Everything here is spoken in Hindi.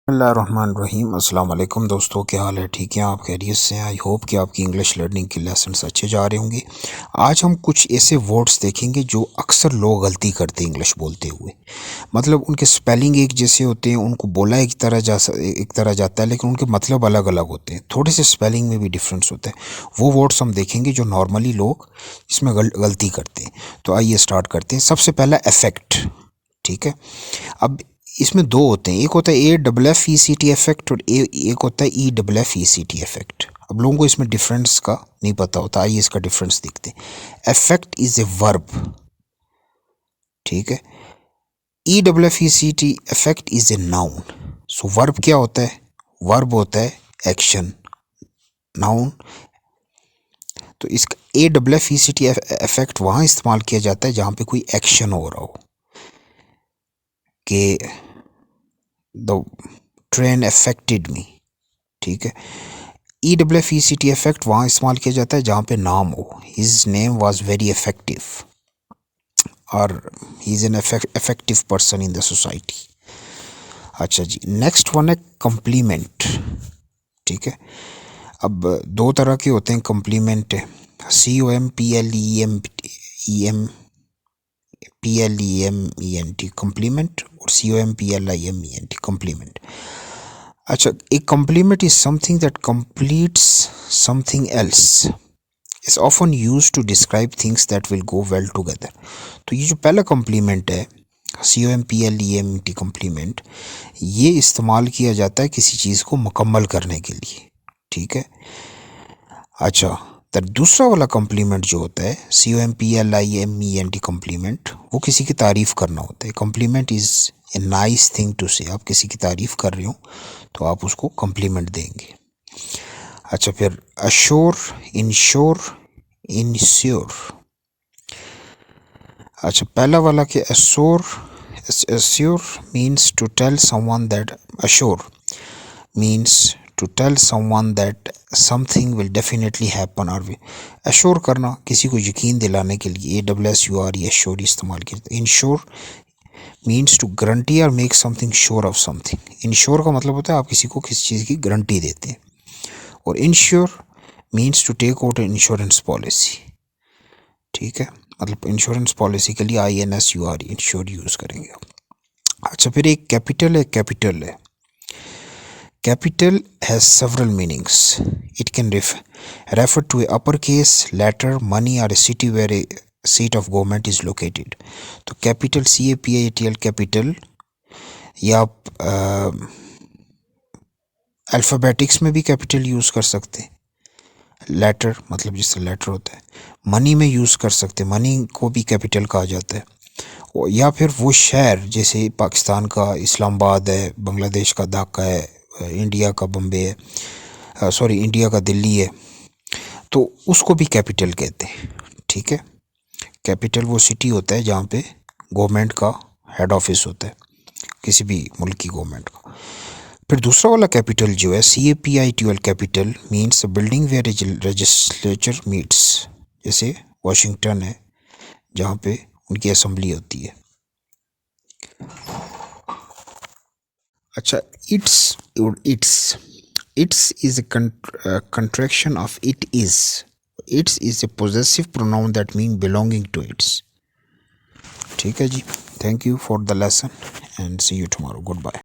बिस्मिल्लाहिर्रहमानिर्रहीम। अस्सलाम वालेकुम दोस्तों, क्या हाल है? ठीक है, आप खैरियत से हैं? आई होप कि आपकी इंग्लिश लर्निंग के लेसन्स अच्छे जा रहे होंगे। आज हम कुछ ऐसे वर्ड्स देखेंगे जो अक्सर लोग गलती करते हैं इंग्लिश बोलते हुए। मतलब उनके स्पेलिंग एक जैसे होते हैं, उनको बोला एक तरह जाता है, लेकिन उनके मतलब अलग अलग होते हैं। थोड़े से स्पेलिंग में भी डिफरेंस होता है। वो वर्ड्स हम देखेंगे जो नॉर्मली लोग इसमें गलती करते हैं। तो आइए स्टार्ट करते हैं। सबसे पहला इफेक्ट। ठीक है, अब इसमें दो होते हैं, एक होता है AFFECT इफेक्ट और एक होता है EFFECT इफेक्ट। अब लोगों को इसमें डिफरेंस का नहीं पता होता। आइए इसका डिफरेंस देखते हैं। इफेक्ट इज ए वर्ब, ठीक है। EFFECT effect is a noun. So verb क्या होता है? वर्ब होता है एक्शन, नाउन। तो इसका AFFECT इफेक्ट वहां इस्तेमाल किया जाता है जहां पे कोई एक्शन हो रहा हो, कि द ट्रेन अफेक्टेड मी। ठीक है। EFFECT इफेक्ट वहाँ इस्तेमाल किया जाता है जहाँ पे नाम हो, his name was very effective, और he is an effective person in the society. अच्छा जी, नेक्स्ट वन है कम्प्लीमेंट। ठीक है, अब दो तरह के होते हैं कम्प्लीमेंट। COMPLEMENT कम्प्लीमेंट, और COMPLIMENT कम्प्लीमेंट। अच्छा, एक complement is something that completes something else, is often use to describe things that will go well together. तो ये जो पहला कम्प्लीमेंट है, COMPLEMENT कम्प्लीमेंट, ये इस्तेमाल किया जाता है किसी चीज़ को मुकम्मल करने के लिए। ठीक है। अच्छा, तो दूसरा वाला कम्प्लीमेंट जो होता है COMPLIMENT कम्प्लीमेंट, वो किसी की तारीफ़ करना होता है। Compliment is a nice thing to say. आप किसी की तारीफ़ कर रहे हो तो आप उसको कम्प्लीमेंट देंगे। अच्छा, फिर अश्योर, इंश्योर, इंश्योर। अच्छा, पहला वाला कि assure means to tell someone that, assure means to tell someone that something will definitely happen, और अश्योर करना किसी को यकीन दिलाने के लिए ASSURE अश्योर इस्तेमाल किया। इंश्योर मीन्स टू गारंटी और make something sure of something. Ensure का मतलब होता है आप किसी को किसी चीज़ की गारंटी देते हैं। और insure means to take out insurance policy. ठीक है, मतलब इंश्योरेंस पॉलिसी के लिए INSURE इंश्योर यूज़ करेंगे। अच्छा, फिर एक कैपिटल है, कैपिटल है। Capital has several meanings. It can refer to a uppercase letter, money, or a city where a seat of government is located. तो capital CAPITL कैपिटल, या आप अल्फ़ाबेटिक्स में भी कैपिटल यूज़ कर सकते हैं। लेटर मतलब जिससे लेटर होता है। मनी में यूज़ कर सकते हैं, मनी को भी कैपिटल कहा जाता है। या फिर वो शहर, जैसे पाकिस्तान का इस्लामाबाद है, बांग्लादेश का ढाका है, इंडिया का बम्बे है, सॉरी इंडिया का दिल्ली है, तो उसको भी कैपिटल कहते हैं। ठीक है, कैपिटल वो सिटी होता है जहाँ पे गवर्नमेंट का हेड ऑफिस होता है, किसी भी मुल्क की गवर्नमेंट का। फिर दूसरा वाला कैपिटल जो है CAPITL capital means building where legislature meets, जैसे वाशिंगटन है जहाँ पे उनकी असेंबली होती है। अच्छा, it's is a contraction of it is. Its is a possessive pronoun that mean belonging to its. ठीक है जी, thank you for the lesson and see you tomorrow. Good bye.